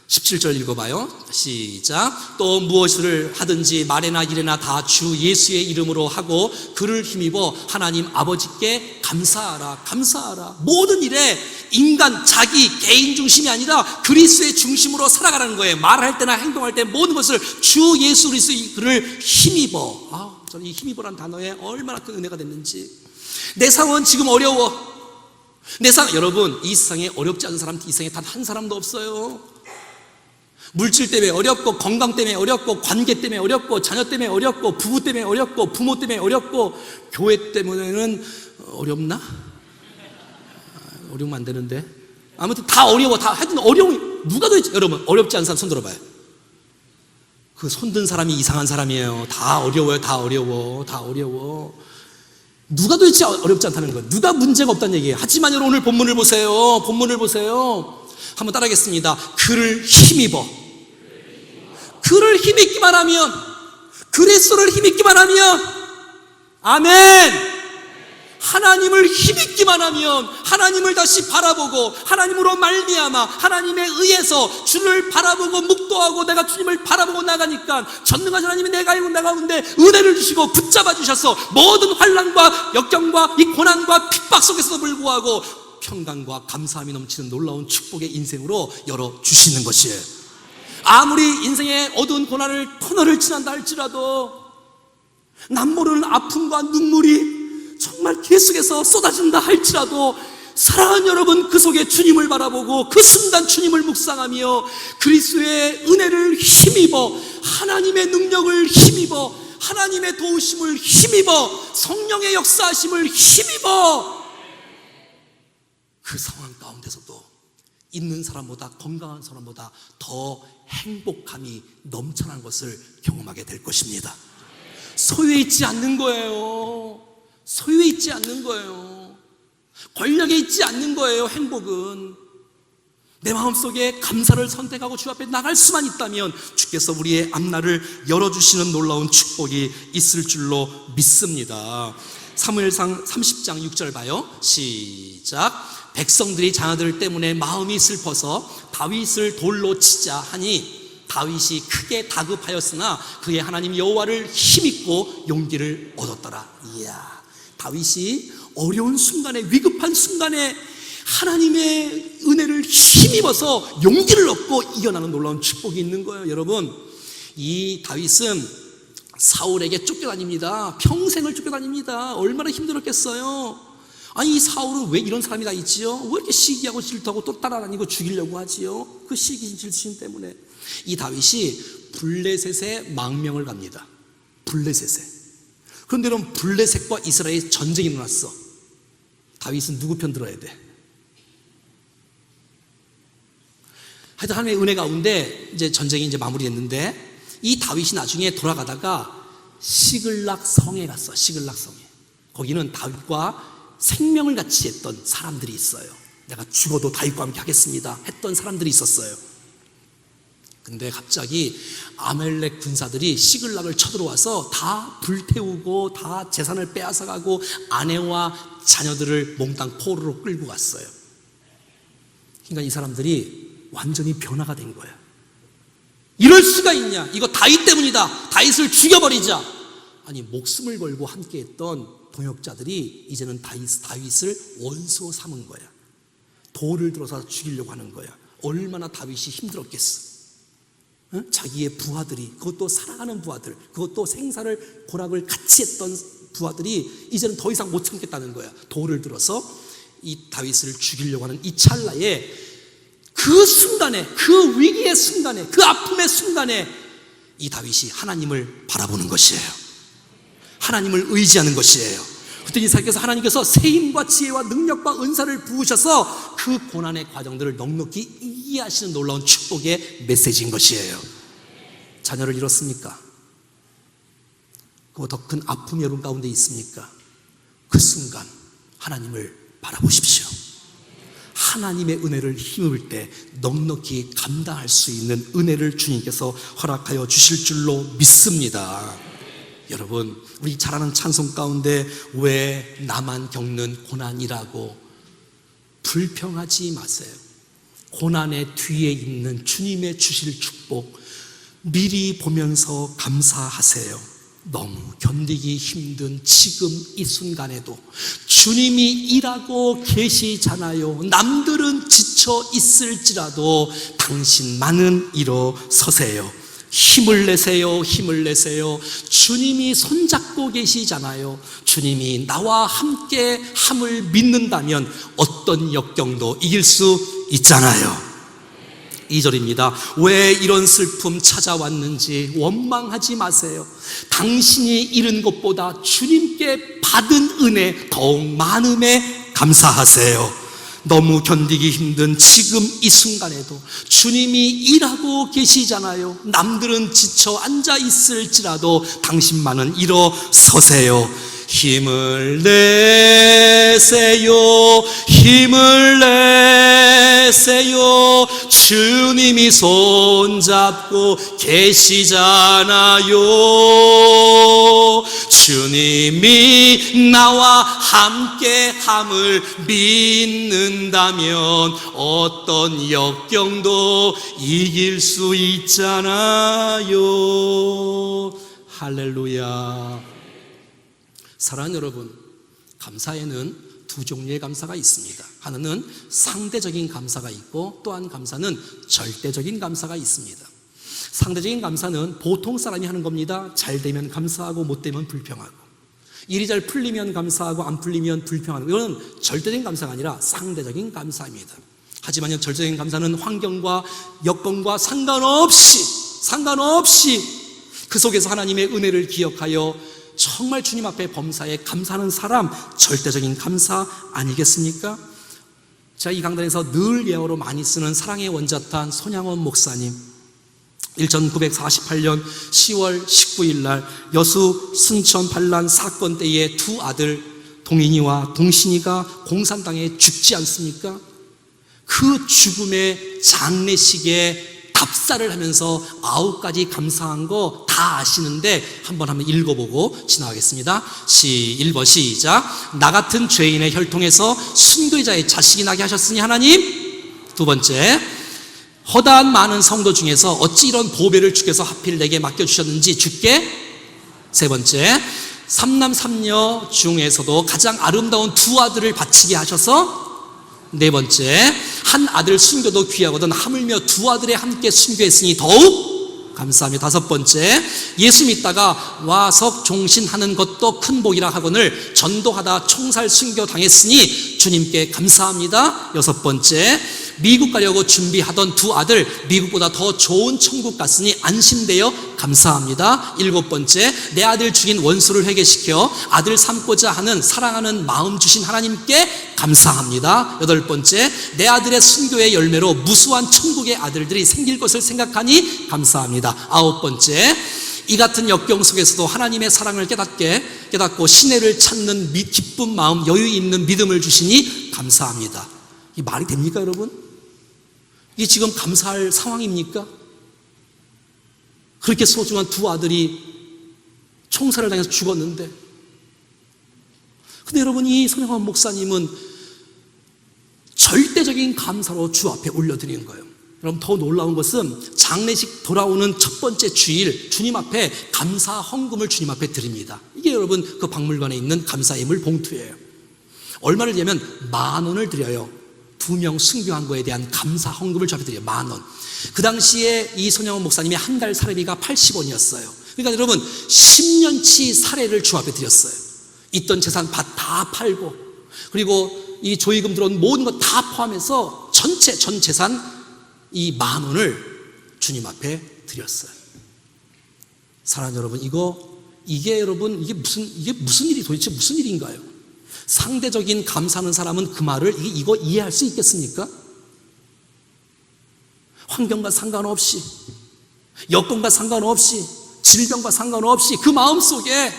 17절 읽어봐요. 시작. 또 무엇을 하든지 말에나 일에나 다 주 예수의 이름으로 하고 그를 힘입어 하나님 아버지께 감사하라. 모든 일에 인간 자기 개인 중심이 아니라 그리스도의 중심으로 살아가라는 거예요. 말할 때나 행동할 때 모든 것을 주 예수 그리스도의 그를 힘입어. 저는 이 힘입어라는 단어에 얼마나 큰 은혜가 됐는지. 내 상황은 지금 어려워. 여러분 이 세상에 어렵지 않은 사람 이 세상에 단 한 사람도 없어요. 물질 때문에 어렵고, 건강 때문에 어렵고, 관계 때문에 어렵고, 자녀 때문에 어렵고, 부부 때문에 어렵고, 부모 때문에 어렵고, 교회 때문에는 어렵나? 어려우면 안 되는데. 아무튼 다 어려워. 하여튼 어려운, 누가 도대체, 여러분 어렵지 않은 사람 손 들어봐요. 그 손든 사람이 이상한 사람이에요. 다 어려워요. 다 어려워. 누가 도대체 어렵지 않다는 거예요. 누가 문제가 없다는 얘기예요. 하지만 여러분 오늘 본문을 보세요. 한번 따라하겠습니다. 그를 힘입어. 그를 힘입기만 하면, 그리스도를 힘입기만 하면, 아멘. 하나님을 힘입기만 하면, 하나님을 다시 바라보고 하나님으로 말미암아 하나님에 의해서 주를 바라보고 묵도하고 내가 주님을 바라보고 나가니까 전능하신 하나님이 내 가운데 은혜를 주시고 붙잡아 주셔서 모든 환난과 역경과 이 고난과 핍박 속에서도 불구하고 평강과 감사함이 넘치는 놀라운 축복의 인생으로 열어주시는 것이에요. 아무리 인생의 어두운 터널을 지난다 할지라도, 남모르는 아픔과 눈물이 정말 계속해서 쏟아진다 할지라도, 사랑하는 여러분, 그 속에 주님을 바라보고 그 순간 주님을 묵상하며 그리스도의 은혜를 힘입어, 하나님의 능력을 힘입어, 하나님의 도우심을 힘입어, 성령의 역사하심을 힘입어, 그 상황 가운데서도 있는 사람보다, 건강한 사람보다 더 행복함이 넘쳐난 것을 경험하게 될 것입니다. 소유에 있지 않는 거예요. 소유에 있지 않는 거예요. 권력에 있지 않는 거예요. 행복은 내 마음속에 감사를 선택하고 주 앞에 나갈 수만 있다면 주께서 우리의 앞날을 열어주시는 놀라운 축복이 있을 줄로 믿습니다. 사무엘상 30장 6절 봐요. 시작. 백성들이 자녀들 때문에 마음이 슬퍼서 다윗을 돌로 치자 하니 다윗이 크게 다급하였으나 그의 하나님 여호와를 힘입고 용기를 얻었더라. 이야, 다윗이 어려운 순간에, 위급한 순간에 하나님의 은혜를 힘입어서 용기를 얻고 이겨나는 놀라운 축복이 있는 거예요. 여러분, 이 다윗은 사울에게 쫓겨다닙니다. 평생을 쫓겨다닙니다. 얼마나 힘들었겠어요. 아니, 이 사울은 왜 이런 사람이 다 있지요? 왜 이렇게 시기하고 질투하고 또 따라다니고 죽이려고 하지요? 그 시기 질투심 때문에. 이 다윗이 블레셋에 망명을 갑니다. 블레셋에. 그런데 여러분, 블레셋과 이스라엘 전쟁이 일어났어. 다윗은 누구 편 들어야 돼? 하여튼 하나님의 은혜 가운데 이제 전쟁이 이제 마무리됐는데, 이 다윗이 나중에 돌아가다가 시글락 성에 갔어. 시글락 성에. 거기는 다윗과 생명을 같이 했던 사람들이 있어요. 내가 죽어도 다윗과 함께 하겠습니다 했던 사람들이 있었어요. 근데 갑자기 아말렉 군사들이 시글락을 쳐들어와서 다 불태우고 다 재산을 빼앗아가고 아내와 자녀들을 몽땅 포로로 끌고 갔어요. 그러니까 이 사람들이 완전히 변화가 된 거야. 이럴 수가 있냐? 이거 다윗 때문이다. 다윗을 죽여버리자. 아니, 목숨을 걸고 함께했던 동역자들이 이제는 다윗을 원수로 삼은 거야. 돌을 들어서 죽이려고 하는 거야. 얼마나 다윗이 힘들었겠어. 응? 자기의 부하들이, 그것도 사랑하는 부하들, 그것도 생사를 고락을 같이 했던 부하들이 이제는 더 이상 못 참겠다는 거야. 돌을 들어서 이 다윗을 죽이려고 하는 이 찰나에, 그 순간에, 그 위기의 순간에, 그 아픔의 순간에 이 다윗이 하나님을 바라보는 것이에요. 하나님을 의지하는 것이에요. 그때 이사께서 하나님께서 세임과 지혜와 능력과 은사를 부으셔서 그 고난의 과정들을 넉넉히 이해하시는 놀라운 축복의 메시지인 것이에요. 자녀를 잃었습니까? 그 더 큰 아픔이 여러분 가운데 있습니까? 그 순간 하나님을 바라보십시오. 하나님의 은혜를 힘입을 때 넉넉히 감당할 수 있는 은혜를 주님께서 허락하여 주실 줄로 믿습니다. 여러분, 우리 잘 아는 찬송 가운데 왜 나만 겪는 고난이라고 불평하지 마세요. 고난의 뒤에 있는 주님의 주실 축복 미리 보면서 감사하세요. 너무 견디기 힘든 지금 이 순간에도 주님이 일하고 계시잖아요. 남들은 지쳐 있을지라도 당신만은 일어서세요. 힘을 내세요. 힘을 내세요. 주님이 손잡고 계시잖아요. 주님이 나와 함께 함을 믿는다면 어떤 역경도 이길 수 있잖아요. 2절입니다. 왜 이런 슬픔 찾아왔는지 원망하지 마세요. 당신이 잃은 것보다 주님께 받은 은혜 더욱 많음에 감사하세요. 너무 견디기 힘든 지금 이 순간에도 주님이 일하고 계시잖아요. 남들은 지쳐 앉아 있을지라도 당신만은 일어서세요. 힘을 내세요, 힘을 내세요. 주님이 손잡고 계시잖아요. 주님이 나와 함께함을 믿는다면 어떤 역경도 이길 수 있잖아요. 할렐루야. 사랑하는 여러분, 감사에는 두 종류의 감사가 있습니다. 하나는 상대적인 감사가 있고, 또한 감사는 절대적인 감사가 있습니다. 상대적인 감사는 보통 사람이 하는 겁니다. 잘 되면 감사하고 못 되면 불평하고, 일이 잘 풀리면 감사하고 안 풀리면 불평하는, 이건 절대적인 감사가 아니라 상대적인 감사입니다. 하지만 절대적인 감사는 환경과 여건과 상관없이 그 속에서 하나님의 은혜를 기억하여 정말 주님 앞에 범사에 감사하는 사람, 절대적인 감사 아니겠습니까? 제가 이 강단에서 늘 예어로 많이 쓰는 사랑의 원자탄 손양원 목사님, 1948년 10월 19일 날 여수 순천 반란 사건 때에 두 아들 동인이와 동신이가 공산당에 죽지 않습니까? 그 죽음의 장례식에 답사를 하면서 9가지 감사한 거 다 아시는데 한번 읽어보고 지나가겠습니다. 1번 시작. 나 같은 죄인의 혈통에서 순교자의 자식이 나게 하셨으니 하나님. 두 번째, 허다한 많은 성도 중에서 어찌 이런 보배를 주께서 하필 내게 맡겨주셨는지 주께. 세 번째, 삼남 삼녀 중에서도 가장 아름다운 두 아들을 바치게 하셔서. 네 번째, 한 아들 순교도 귀하거든 하물며 두 아들에 함께 순교했으니 더욱 감사합니다. 다섯 번째, 예수 믿다가 와석 종신하는 것도 큰 복이라 하거늘 전도하다 총살 순교 당했으니 주님께 감사합니다. 여섯 번째, 미국 가려고 준비하던 두 아들 미국보다 더 좋은 천국 갔으니 안심되어 감사합니다. 일곱 번째, 내 아들 죽인 원수를 회개시켜 아들 삼고자 하는 사랑하는 마음 주신 하나님께 감사합니다. 여덟 번째, 내 아들의 순교의 열매로 무수한 천국의 아들들이 생길 것을 생각하니 감사합니다. 아홉 번째, 이 같은 역경 속에서도 하나님의 사랑을 깨닫고 시내를 찾는 기쁜 마음, 여유 있는 믿음을 주시니 감사합니다. 이 말이 됩니까, 여러분? 이게 지금 감사할 상황입니까? 그렇게 소중한 두 아들이 총살을 당해서 죽었는데, 근데 여러분, 이 손양원 목사님은 절대적인 감사로 주 앞에 올려드리는 거예요. 여러분, 더 놀라운 것은 장례식 돌아오는 첫 번째 주일 주님 앞에 감사 헌금을 주님 앞에 드립니다. 이게 여러분 그 박물관에 있는 감사 예물 봉투예요. 얼마를 드리면 10,000원을 드려요. 2명 순교한 거에 대한 감사 헌금을 주 앞에 드려요. 10,000원. 그 당시에 이 손양원 목사님의 한 달 사례비가 80원이었어요. 그러니까 여러분 10년치 사례를 주 앞에 드렸어요. 있던 재산 밭 다 팔고, 그리고 이 조의금 들어온 모든 것 다 포함해서 전 재산 이 10,000원을 주님 앞에 드렸어요. 사랑하는 여러분, 이게 여러분 이게 무슨 일이 도대체 무슨 일인가요? 상대적인 감사하는 사람은 그 말을 이거 이해할 수 있겠습니까? 환경과 상관없이, 여건과 상관없이, 질병과 상관없이 그 마음속에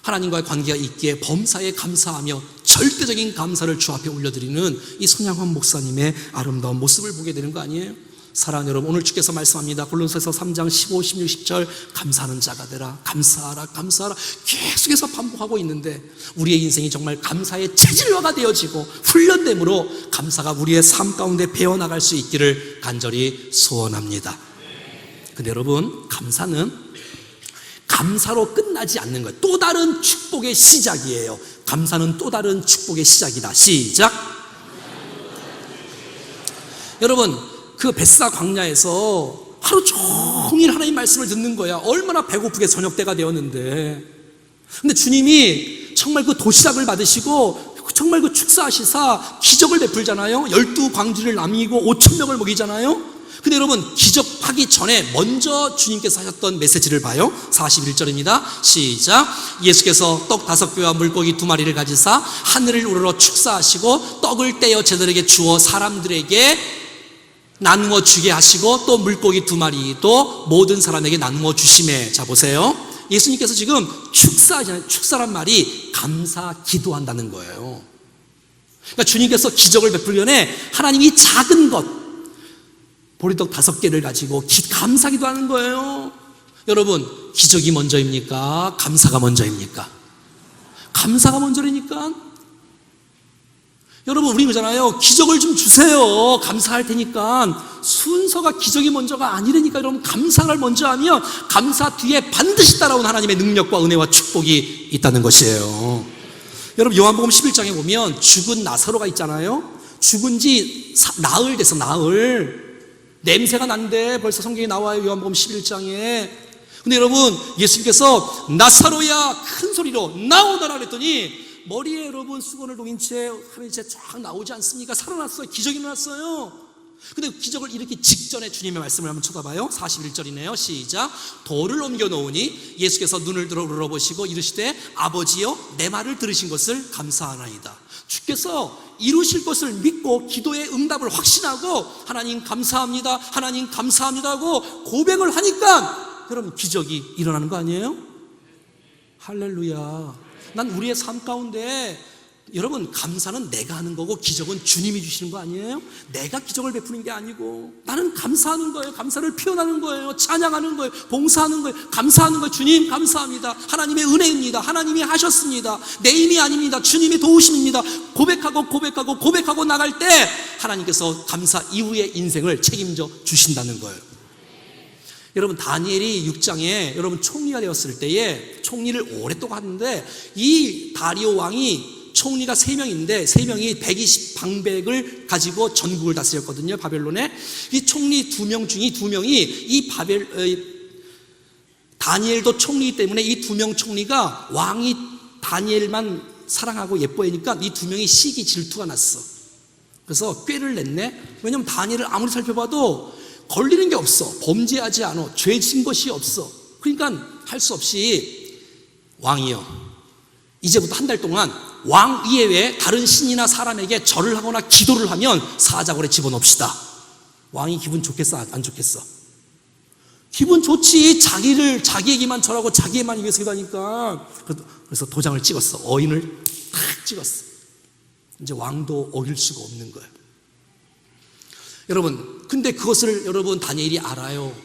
하나님과의 관계가 있기에 범사에 감사하며 절대적인 감사를 주 앞에 올려드리는 이 손양원 목사님의 아름다운 모습을 보게 되는 거 아니에요? 사랑하는 여러분, 오늘 주께서 말씀합니다. 골로새서 3장 15, 16, 17 감사하는 자가 되라, 감사하라, 감사하라 계속해서 반복하고 있는데 우리의 인생이 정말 감사의 체질화가 되어지고 훈련됨으로 감사가 우리의 삶 가운데 배어나갈 수 있기를 간절히 소원합니다. 근데 여러분, 감사는 감사로 끝나지 않는 거예요. 또 다른 축복의 시작이에요. 감사는 또 다른 축복의 시작이다. 시작. 여러분, 그 벳사 광야에서 하루 종일 하나님 말씀을 듣는 거야. 얼마나 배고프게 저녁 때가 되었는데, 근데 주님이 정말 그 도시락을 받으시고 정말 그 축사하시사 기적을 베풀잖아요. 12광주를 남기고 5,000명을 먹이잖아요. 근데 여러분, 기적하기 전에 먼저 주님께서 하셨던 메시지를 봐요. 41절입니다. 시작. 예수께서 떡 5개와 물고기 2마리를 가지사 하늘을 우러러 축사하시고 떡을 떼어 제자들에게 주어 사람들에게 나누어 주게 하시고 또 물고기 2마리도 모든 사람에게 나누어 주시매. 자, 보세요. 예수님께서 지금 축사하잖아요. 축사란 말이 감사 기도한다는 거예요. 그러니까 주님께서 기적을 베풀기 전에 하나님이 작은 것, 보리떡 5개를 가지고 감사 기도하는 거예요. 여러분, 기적이 먼저입니까? 감사가 먼저입니까? 감사가 먼저라니까. 여러분, 우리 그러잖아요. 기적을 좀 주세요. 감사할 테니까. 순서가 기적이 먼저가 아니라니까. 여러분, 감사를 먼저 하면 감사 뒤에 반드시 따라온 하나님의 능력과 은혜와 축복이 있다는 것이에요. 여러분, 요한복음 11장에 보면 죽은 나사로가 있잖아요. 죽은 지 나흘 돼서 나흘. 냄새가 난데 벌써 성경에 나와요. 요한복음 11장에. 근데 여러분, 예수님께서 나사로야 큰 소리로 나오너라 그랬더니 머리에 여러분 수건을 녹인 채 하늘이 쫙 나오지 않습니까? 살아났어요. 기적이 일어났어요. 근데 기적을 일으키기 직전에 주님의 말씀을 한번 쳐다봐요. 41절이네요. 시작. 돌을 옮겨 놓으니 예수께서 눈을 들어 물어보시고 이르시되 아버지여 내 말을 들으신 것을 감사하나이다. 주께서 이루실 것을 믿고 기도의 응답을 확신하고 하나님 감사합니다, 하나님 감사합니다 하고 고백을 하니까 여러분 기적이 일어나는 거 아니에요? 할렐루야. 난 우리의 삶 가운데 여러분 감사는 내가 하는 거고 기적은 주님이 주시는 거 아니에요? 내가 기적을 베푸는 게 아니고 나는 감사하는 거예요. 감사를 표현하는 거예요. 찬양하는 거예요. 봉사하는 거예요. 감사하는 거예요. 주님 감사합니다. 하나님의 은혜입니다. 하나님이 하셨습니다. 내 힘이 아닙니다. 주님의 도우심입니다. 고백하고 나갈 때 하나님께서 감사 이후의 인생을 책임져 주신다는 거예요. 여러분 다니엘이 6장에 여러분 총리가 되었을 때에 총리를 오랫동안 하는데 이 다리오 왕이 총리가 3명인데 3명이 120방백을 가지고 전국을 다스렸거든요. 바벨론에. 이 총리 2명 중에 2명이 이 다니엘도 총리이기 때문에 이 2명 총리가 왕이 다니엘만 사랑하고 예뻐하니까 이 2명이 시기 질투가 났어. 그래서 꾀를 냈네. 왜냐면 다니엘을 아무리 살펴봐도 걸리는 게 없어. 범죄하지 않아. 죄 진 것이 없어. 그러니까 할 수 없이 왕이여 이제부터 한 달 동안 왕 이외에 다른 신이나 사람에게 절을 하거나 기도를 하면 사자굴에 집어넣읍시다. 왕이 기분 좋겠어? 안 좋겠어? 기분 좋지. 자기에게만 절하고 자기에만 위해서 기도하니까. 그래서 도장을 찍었어. 어인을 탁 찍었어. 이제 왕도 어길 수가 없는 거예요. 여러분, 근데 그것을 여러분 다니엘이 알아요.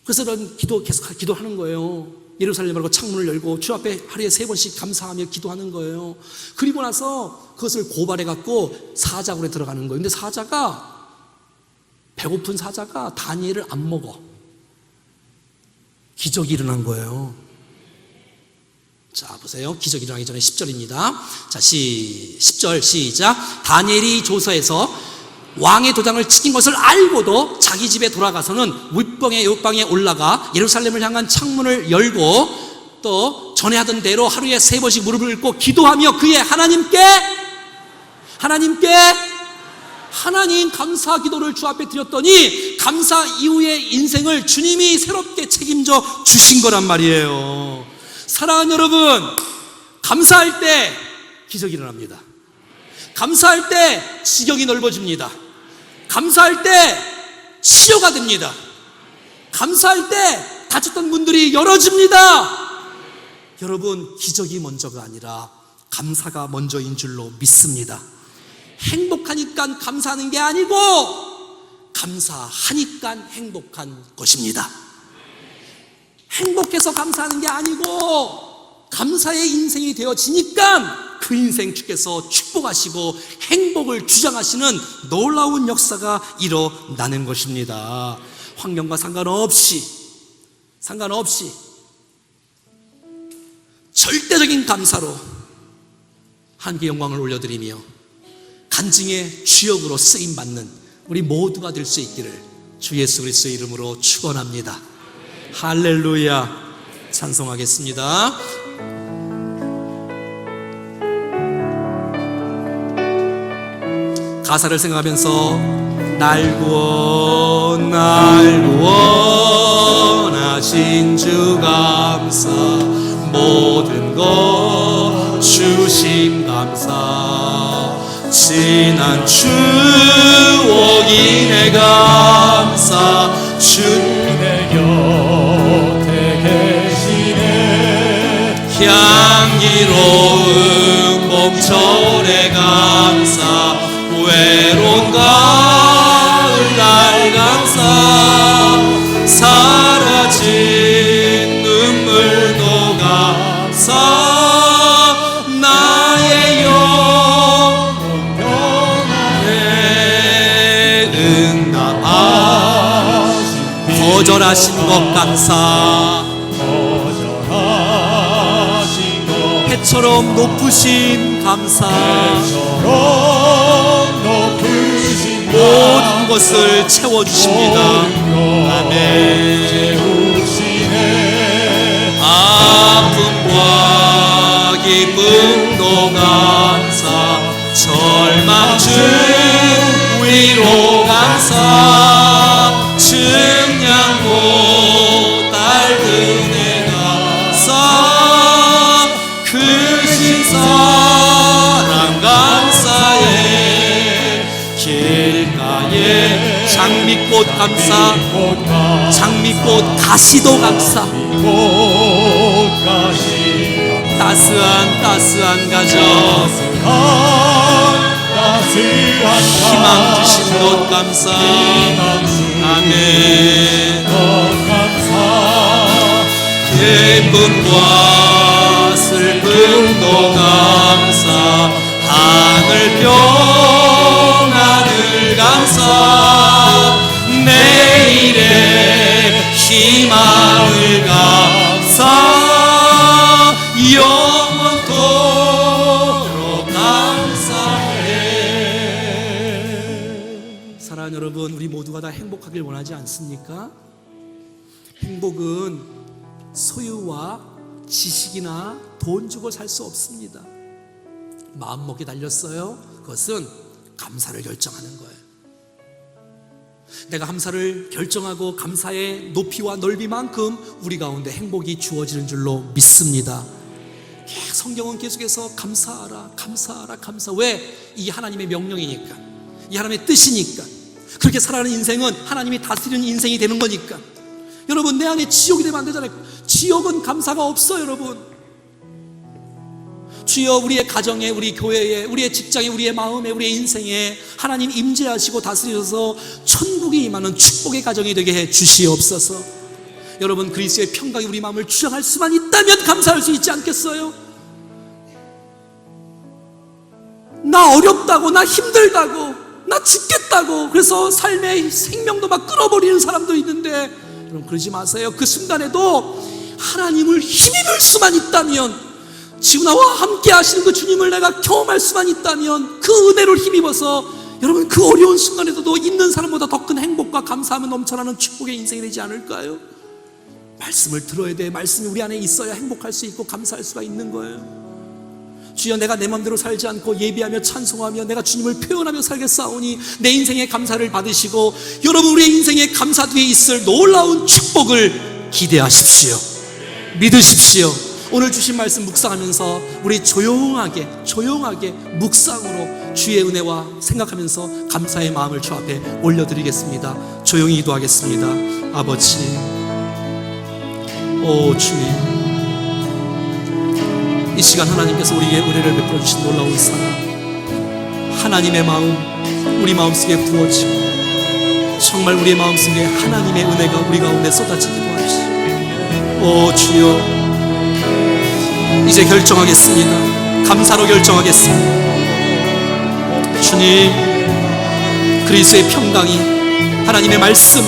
그래서 계속 기도하는 거예요. 예루살렘 말고 창문을 열고 주 앞에 하루에 3번씩 감사하며 기도하는 거예요. 그리고 나서 그것을 고발해갖고 사자굴에 들어가는 거예요. 근데 배고픈 사자가 다니엘을 안 먹어. 기적이 일어난 거예요. 자, 보세요. 기적이 일어나기 전에 10절입니다. 자, 10절 시작. 다니엘이 조서에서 왕의 도장을 찍힌 것을 알고도 자기 집에 돌아가서는 윗방에 올라가 예루살렘을 향한 창문을 열고 또 전에 하던 대로 하루에 3번씩 무릎을 꿇고 기도하며 그의 하나님께 하나님 감사 기도를 주 앞에 드렸더니 감사 이후의 인생을 주님이 새롭게 책임져 주신 거란 말이에요. 사랑하는 여러분, 감사할 때 기적이 일어납니다. 감사할 때 지경이 넓어집니다. 감사할 때 치료가 됩니다. 감사할 때 다쳤던 문들이 열어집니다. 여러분, 기적이 먼저가 아니라 감사가 먼저인 줄로 믿습니다. 행복하니까 감사하는 게 아니고 감사하니까 행복한 것입니다. 행복해서 감사하는 게 아니고 감사의 인생이 되어지니까 그 인생 주께서 축복하시고 행복을 주장하시는 놀라운 역사가 일어나는 것입니다. 환경과 상관없이 절대적인 감사로 하나님께 영광을 올려드리며 간증의 주역으로 쓰임받는 우리 모두가 될 수 있기를 주 예수 그리스도의 이름으로 축원합니다. 할렐루야. 찬송하겠습니다. 가사를 생각하면서 날 구원하신 주 감사 모든 것 주심 감사 지난 추억이 내 감사 주님의 곁에 외로운 봄철에 감사 외로운 가을날 감사 사라진 눈물도 감사 나의 영혼 평안에 응답하신 거절하신 것 감사 해처럼 높으신 감사 모든 것을 채워주십니다. 아멘. 아픔과 기쁨도 감사 절망 중 위로 감사 측량 못할 은혜 감사 크신 사랑 감사해 길가에 장미꽃 감사 장미꽃 가시도 감사 따스한 가정 희망 주신 것 감사 아멘 기쁨과 슬픔도 감사 하늘 평안을 감사 내일의 희망을 감사 영원토록 감사해. 사랑하는 여러분, 우리 모두가 다 행복하길 원하지 않습니까? 행복은 소유와 지식이나 돈 주고 살 수 없습니다. 마음먹기 달렸어요. 그것은 감사를 결정하는 거예요. 내가 감사를 결정하고 감사의 높이와 넓이만큼 우리 가운데 행복이 주어지는 줄로 믿습니다. 성경은 계속해서 감사하라 감사하라 감사. 왜? 이 하나님의 명령이니까, 이 하나님의 뜻이니까. 그렇게 살아가는 인생은 하나님이 다스리는 인생이 되는 거니까. 여러분, 내 안에 지옥이 되면 안 되잖아요. 지옥은 감사가 없어요. 여러분, 주여 우리의 가정에, 우리 교회에, 우리의 직장에, 우리의 마음에, 우리의 인생에 하나님 임재하시고 다스리셔서 천국이 임하는 축복의 가정이 되게 해 주시옵소서. 여러분, 그리스도의 평강이 우리 마음을 주장할 수만 있다면 감사할 수 있지 않겠어요? 나 어렵다고, 나 힘들다고, 나 죽겠다고, 그래서 삶의 생명도 막 끊어버리는 사람도 있는데, 여러분 그러지 마세요. 그 순간에도 하나님을 힘입을 수만 있다면, 지금 나와 함께 하시는 그 주님을 내가 경험할 수만 있다면, 그 은혜를 힘입어서 여러분 그 어려운 순간에도 있는 사람보다 더 큰 행복과 감사함을 넘쳐나는 축복의 인생이 되지 않을까요? 말씀을 들어야 돼. 말씀이 우리 안에 있어야 행복할 수 있고 감사할 수가 있는 거예요. 주여, 내가 내 맘대로 살지 않고 예배하며 찬송하며 내가 주님을 표현하며 살겠사오니 내 인생의 감사를 받으시고 여러분 우리의 인생의 감사 뒤에 있을 놀라운 축복을 기대하십시오. 믿으십시오. 오늘 주신 말씀 묵상하면서 우리 조용하게 묵상으로 주의 은혜와 생각하면서 감사의 마음을 주 앞에 올려드리겠습니다. 조용히 기도하겠습니다. 아버지, 오 주님, 이 시간 하나님께서 우리에게 은혜를 베풀어 주신 놀라운 사랑, 하나님의 마음 우리 마음속에 부어지고 정말 우리의 마음속에 하나님의 은혜가 우리 가운데 쏟아지기도 하시오. 오 주여, 이제 결정하겠습니다. 감사로 결정하겠습니다. 주님, 그리스도의 평강이, 하나님의 말씀이,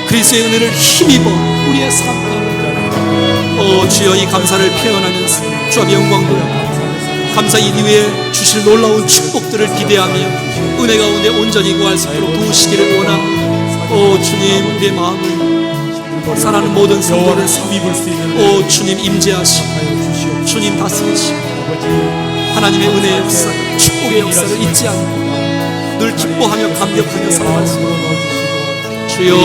그리스도의 은혜를 힘입어 우리의 삶에, 오 주여, 이 감사를 표현하면서 주 앞에 영광 돌려 감사 이후에 주실 놀라운 축복들을 기대하며 은혜 가운데 온전히 구할 수 있도록 도우시기를 원합니다. 오 주님, 우리의 마음을 사랑하는 모든 성도들에서 오 주님 임재하시고 주님 다스리시고 하나님의 은혜의 역사, 축복의 역사를 잊지 않고 늘 기뻐하며 감격하며 살아갈 수 있도록 주여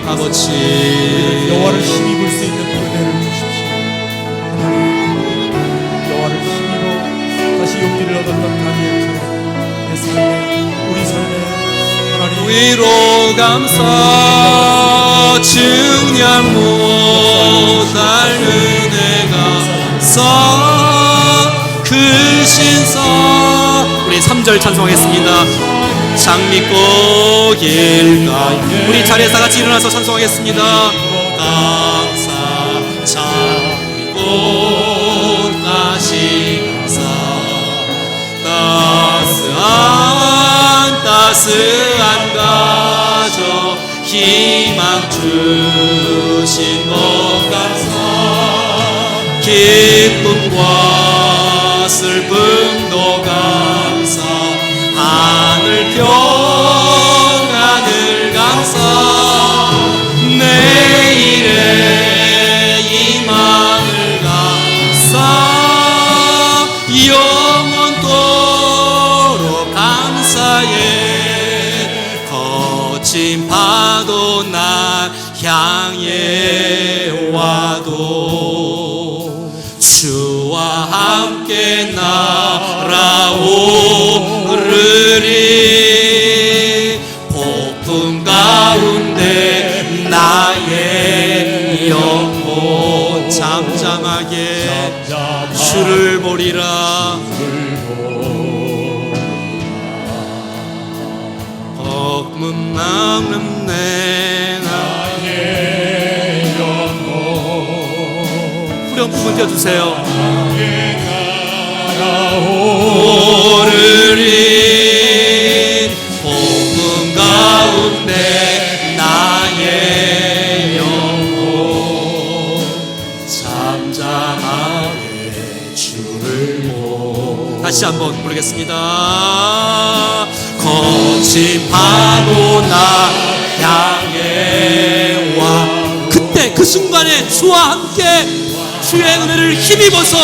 아버지, 여호와를 힘입을 수 있는 은혜를 주십시오. 여호와를 힘입어 다시 용기를 얻었던 다니엘처럼 내 삶에, 우리 삶에 하나님 위로 감사 증량 못할 은혜가 크신서. 우리 3절 찬송하겠습니다. 장미꽃 길가에. 우리 자리에서 같이 일어나서 찬송하겠습니다. 감사 장미꽃 가시사 따스한 가족 희망 주신 것 감사. 기쁨과 슬픔도 감사. 하늘 평안을 감사. 내일의 희망을 감사. 영원토록 감사해. 거친 파도 날 향해 와도 주와 함께 날아오르리. 폭풍 가운데 나의 영혼 잠잠하게 주를 보리라. 옥문 막는 내 나의 영혼. 후렴 부분 띄워주세요. 오르리. 폭풍 가운데 나의 영혼 잠잠하게 주를 보. 다시 한번 부르겠습니다. 거친 파도 나 향해 와. 그때 그 순간에 주와 함께 주의 은혜를 힘입어서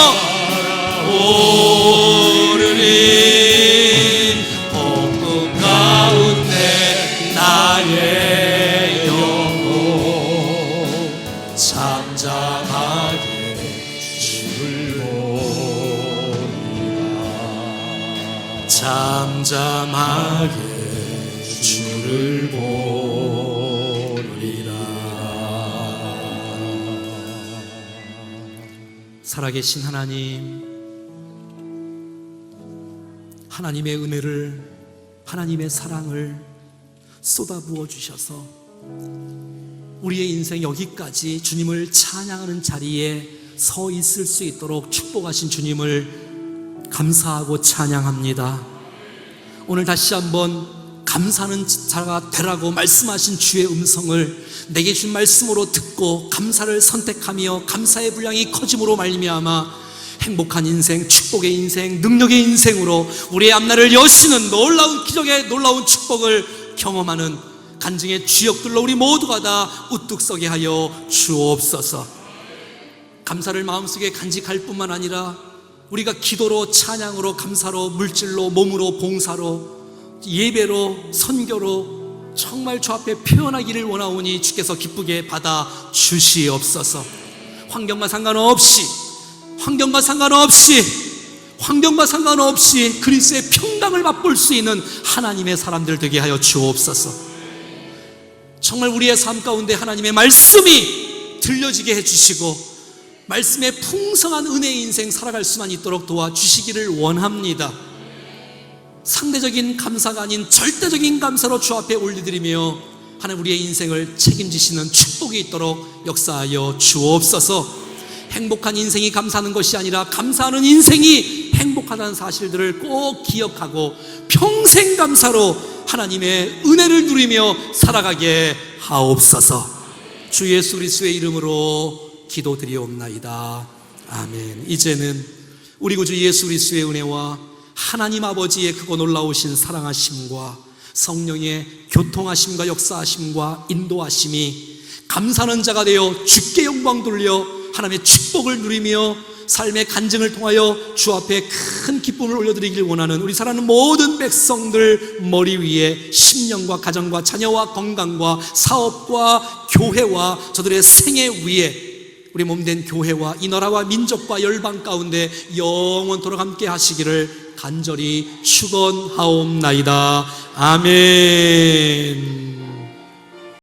오르리. 폭풍 가운데 나의 영혼 잠잠하게 주를 보리라. 잠잠하게 주를 보리라. 살아계신 하나님, 하나님의 은혜를, 하나님의 사랑을 쏟아부어 주셔서 우리의 인생 여기까지 주님을 찬양하는 자리에 서 있을 수 있도록 축복하신 주님을 감사하고 찬양합니다. 오늘 다시 한번 감사하는 자가 되라고 말씀하신 주의 음성을 내게 주신 말씀으로 듣고 감사를 선택하며 감사의 분량이 커짐으로 말미암아 행복한 인생, 축복의 인생, 능력의 인생으로 우리의 앞날을 여시는 놀라운 기적의 놀라운 축복을 경험하는 간증의 주역들로 우리 모두가 다 우뚝 서게 하여 주옵소서. 감사를 마음속에 간직할 뿐만 아니라 우리가 기도로, 찬양으로, 감사로, 물질로, 몸으로, 봉사로, 예배로, 선교로 정말 주 앞에 표현하기를 원하오니 주께서 기쁘게 받아 주시옵소서. 환경과 상관없이 그리스도의 평강을 맛볼 수 있는 하나님의 사람들 되게 하여 주옵소서. 정말 우리의 삶 가운데 하나님의 말씀이 들려지게 해주시고 말씀의 풍성한 은혜의 인생 살아갈 수만 있도록 도와주시기를 원합니다. 상대적인 감사가 아닌 절대적인 감사로 주 앞에 올려드리며 하나님 우리의 인생을 책임지시는 축복이 있도록 역사하여 주옵소서. 행복한 인생이 감사하는 것이 아니라 감사하는 인생이 행복하다는 사실들을 꼭 기억하고 평생 감사로 하나님의 은혜를 누리며 살아가게 하옵소서. 주 예수 그리스도의 이름으로 기도드리옵나이다. 아멘. 이제는 우리 구주 예수 그리스도의 은혜와 하나님 아버지의 크고 놀라우신 사랑하심과 성령의 교통하심과 역사하심과 인도하심이 감사하는 자가 되어 주께 영광 돌려 하나님의 축복을 누리며 삶의 간증을 통하여 주 앞에 큰 기쁨을 올려드리길 원하는 우리 사랑하는 모든 백성들 머리 위에 심령과 가정과 자녀와 건강과 사업과 교회와 저들의 생애 위에 우리 몸된 교회와 이 나라와 민족과 열방 가운데 영원토록 함께 하시기를 간절히 축원하옵나이다. 아멘.